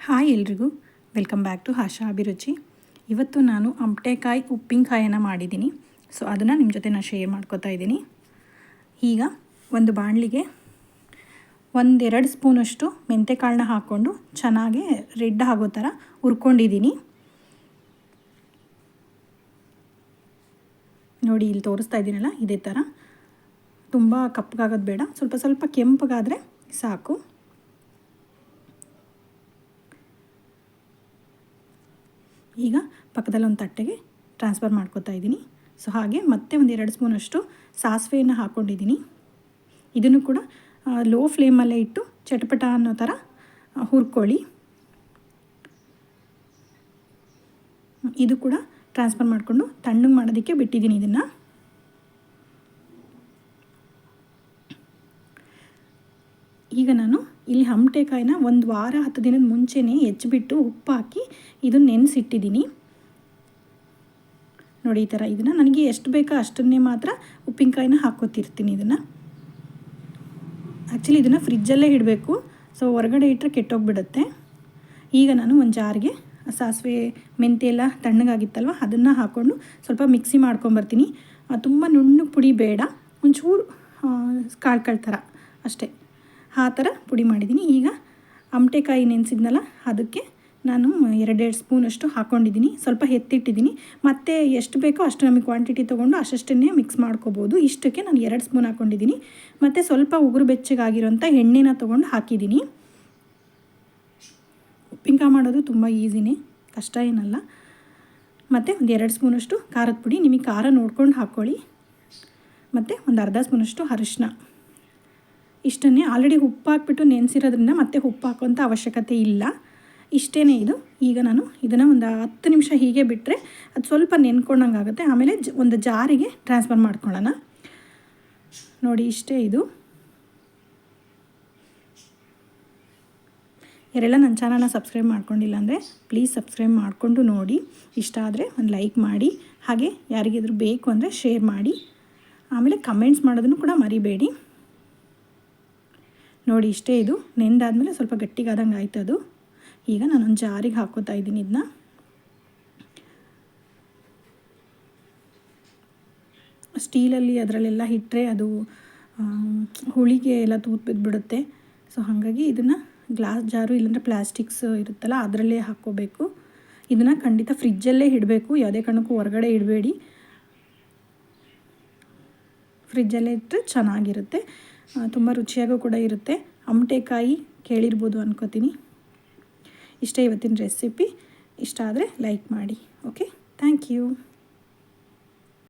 Hi ಎಲ್ರಿಗೂ, welcome back to ಆಶಾ ಅಭಿರುಚಿ. ಇವತ್ತು ನಾನು ಅಮಟೆಕಾಯಿ ಉಪ್ಪಿನಕಾಯನ್ನು ಮಾಡಿದ್ದೀನಿ. ಸೊ ಅದನ್ನು ನಿಮ್ಮ ಜೊತೆ ನಾನು ಶೇರ್ ಮಾಡ್ಕೋತಾ ಇದ್ದೀನಿ. ಈಗ ಒಂದು ಬಾಣಲಿಗೆ 1-2 ಸ್ಪೂನಷ್ಟು ಮೆಂತ್ಯಕಾಳನ್ನ ಹಾಕ್ಕೊಂಡು ಚೆನ್ನಾಗಿ ರೆಡ್ ಆಗೋ ಥರ ಹುರ್ಕೊಂಡಿದ್ದೀನಿ. ನೋಡಿ, ಇಲ್ಲಿ ತೋರಿಸ್ತಾ ಇದ್ದೀನಲ್ಲ, ಇದೇ ಥರ. ತುಂಬ ಕಪ್ಪಗಾಗೋದು ಬೇಡ, ಸ್ವಲ್ಪ ಸ್ವಲ್ಪ ಕೆಂಪಗಾದರೆ ಸಾಕು. ಈಗ ಪಕ್ಕದಲ್ಲಿ ಒಂದು ತಟ್ಟೆಗೆ ಟ್ರಾನ್ಸ್ಫರ್ ಮಾಡ್ಕೊತಾ ಇದ್ದೀನಿ. ಸೊ ಹಾಗೆ ಮತ್ತೆ 1-2 ಸ್ಪೂನಷ್ಟು ಸಾಸಿವೆಯನ್ನು ಹಾಕ್ಕೊಂಡಿದ್ದೀನಿ. ಇದನ್ನು ಕೂಡ ಲೋ ಫ್ಲೇಮಲ್ಲೇ ಇಟ್ಟು ಚಟಪಟ ಅನ್ನೋ ಥರ ಹುರ್ಕೊಳ್ಳಿ. ಇದು ಕೂಡ ಟ್ರಾನ್ಸ್ಫರ್ ಮಾಡಿಕೊಂಡು ತಣ್ಣಗೆ ಮಾಡೋದಕ್ಕೆ ಬಿಟ್ಟಿದ್ದೀನಿ. ಇದನ್ನು ಈಗ ನಾನು ಇಲ್ಲಿ ಅಮಟೆಕಾಯಿನ 1 ವಾರ 10 ದಿನದ ಮುಂಚೆನೇ ಹೆಚ್ಚಿಬಿಟ್ಟು ಉಪ್ಪು ಹಾಕಿ ಇದನ್ನು ನೆನೆಸಿಟ್ಟಿದ್ದೀನಿ. ನೋಡಿ, ಈ ಥರ ಇದನ್ನು ನನಗೆ ಎಷ್ಟು ಬೇಕೋ ಅಷ್ಟನ್ನೇ ಮಾತ್ರ ಉಪ್ಪಿನಕಾಯಿನ ಹಾಕ್ಕೋತಿರ್ತೀನಿ. ಆ್ಯಕ್ಚುಲಿ ಇದನ್ನು ಫ್ರಿಜ್ಜಲ್ಲೇ ಇಡಬೇಕು. ಸೊ ಹೊರಗಡೆ ಇಟ್ಟರೆ ಕೆಟ್ಟೋಗ್ಬಿಡುತ್ತೆ. ಈಗ ನಾನು ಒಂದು ಜಾರ್ಗೆ ಸಾಸಿವೆ ಮೆಂತ್ಯ ಎಲ್ಲ ತಣ್ಣಗಾಗಿತ್ತಲ್ವ, ಅದನ್ನು ಹಾಕ್ಕೊಂಡು ಸ್ವಲ್ಪ ಮಿಕ್ಸಿ ಮಾಡ್ಕೊಂಬರ್ತೀನಿ. ತುಂಬ ನುಣ್ಣಗೆ ಪುಡಿ ಬೇಡ, ಒಂಚೂರು ಕಾಳು ಥರ ಅಷ್ಟೇ, ಆ ಥರ ಪುಡಿ ಮಾಡಿದ್ದೀನಿ. ಈಗ ಅಮಟೆಕಾಯಿ ನೆನೆಸಿದ್ನಲ್ಲ, ಅದಕ್ಕೆ ನಾನು 2 ಸ್ಪೂನಷ್ಟು ಹಾಕ್ಕೊಂಡಿದ್ದೀನಿ. ಸ್ವಲ್ಪ ಎತ್ತಿಟ್ಟಿದ್ದೀನಿ. ಮತ್ತು ಎಷ್ಟು ಬೇಕೋ ಅಷ್ಟು ನಮಗೆ ಕ್ವಾಂಟಿಟಿ ತೊಗೊಂಡು ಅಷ್ಟನ್ನೇ ಮಿಕ್ಸ್ ಮಾಡ್ಕೋಬೋದು. ಇಷ್ಟಕ್ಕೆ ನಾನು 2 ಸ್ಪೂನ್ ಹಾಕ್ಕೊಂಡಿದ್ದೀನಿ. ಮತ್ತು ಸ್ವಲ್ಪ ಉಗುರು ಬೆಚ್ಚಗಾಗಿರೋಂಥ ಎಣ್ಣೆನ ತೊಗೊಂಡು ಹಾಕಿದ್ದೀನಿ. ಉಪ್ಪಿನಕಾಯಿ ಮಾಡೋದು ತುಂಬ ಈಸಿನೇ, ಕಷ್ಟ ಏನಲ್ಲ. ಮತ್ತು 2 ಸ್ಪೂನಷ್ಟು ಖಾರದ ಪುಡಿ, ನಿಮಗೆ ಖಾರ ನೋಡ್ಕೊಂಡು ಹಾಕ್ಕೊಳ್ಳಿ. ಮತ್ತು ಒಂದು ಅರ್ಧ ಸ್ಪೂನಷ್ಟು ಅರಿಶಿನ. ಇಷ್ಟನ್ನೇ ಆಲ್ರೆಡಿ ಉಪ್ಪು ಹಾಕ್ಬಿಟ್ಟು ನೆನೆಸಿರೋದ್ರಿಂದ ಮತ್ತೆ ಉಪ್ಪು ಹಾಕೋಂಥ ಅವಶ್ಯಕತೆ ಇಲ್ಲ. ಇಷ್ಟೇ ಇದು. ಈಗ ನಾನು ಇದನ್ನು ಒಂದು 10 ನಿಮಿಷ ಹೀಗೆ ಬಿಟ್ಟರೆ ಅದು ಸ್ವಲ್ಪ ನೆನ್ಕೊಂಡಂಗೆ ಆಗುತ್ತೆ. ಆಮೇಲೆ ಒಂದು ಜಾರಿಗೆ ಟ್ರಾನ್ಸ್ಫರ್ ಮಾಡ್ಕೊಳ್ಳೋಣ. ನೋಡಿ, ಇಷ್ಟೇ ಇದು. ಯಾರೆಲ್ಲ ನನ್ನ ಚಾನಲ್ನ ಸಬ್ಸ್ಕ್ರೈಬ್ ಮಾಡ್ಕೊಂಡಿಲ್ಲ ಅಂದರೆ ಪ್ಲೀಸ್ ಸಬ್ಸ್ಕ್ರೈಬ್ ಮಾಡಿಕೊಂಡು ನೋಡಿ. ಇಷ್ಟ ಆದರೆ ಒಂದು ಲೈಕ್ ಮಾಡಿ. ಹಾಗೆ ಯಾರಿಗಾದ್ರೂ ಬೇಕು ಅಂದರೆ ಶೇರ್ ಮಾಡಿ. ಆಮೇಲೆ ಕಮೆಂಟ್ಸ್ ಮಾಡೋದನ್ನು ಕೂಡ ಮರಿಬೇಡಿ. ನೋಡಿ, ಇಷ್ಟೇ ಇದು. ನೆಂದಾದಮೇಲೆ ಸ್ವಲ್ಪ ಗಟ್ಟಿಗಾದಂಗೆ ಆಯ್ತು ಅದು. ಈಗ ನಾನೊಂದು ಜಾರಿಗೆ ಹಾಕ್ಕೋತಾ ಇದ್ದೀನಿ. ಇದನ್ನ ಸ್ಟೀಲಲ್ಲಿ ಅದರಲ್ಲೆಲ್ಲ ಇಟ್ಟರೆ ಅದು ಹುಳಿಗೆ ಎಲ್ಲ ತೂತು ಬಿದ್ದುಬಿಡುತ್ತೆ. ಸೊ ಹಾಗಾಗಿ ಇದನ್ನು ಗ್ಲಾಸ್ ಜಾರು ಇಲ್ಲಾಂದರೆ ಪ್ಲಾಸ್ಟಿಕ್ಸ್ ಇರುತ್ತಲ್ಲ, ಅದರಲ್ಲೇ ಹಾಕ್ಕೋಬೇಕು. ಇದನ್ನು ಖಂಡಿತ ಫ್ರಿಜ್ಜಲ್ಲೇ ಇಡಬೇಕು, ಯಾವುದೇ ಕಾರಣಕ್ಕೂ ಹೊರಗಡೆ ಇಡಬೇಡಿ. ಫ್ರಿಜ್ಜಲ್ಲೇ ಇಟ್ಟರೆ ಚೆನ್ನಾಗಿರುತ್ತೆ, ತುಂಬ ರುಚಿಯಾಗೂ ಕೂಡ ಇರುತ್ತೆ. ಅಮಟೆಕಾಯಿ ಕೇಳಿರ್ಬೋದು ಅನ್ಕೋತೀನಿ. ಇಷ್ಟೇ ಇವತ್ತಿನ ರೆಸಿಪಿ. ಇಷ್ಟ ಆದರೆ ಲೈಕ್ ಮಾಡಿ. Okay, thank you.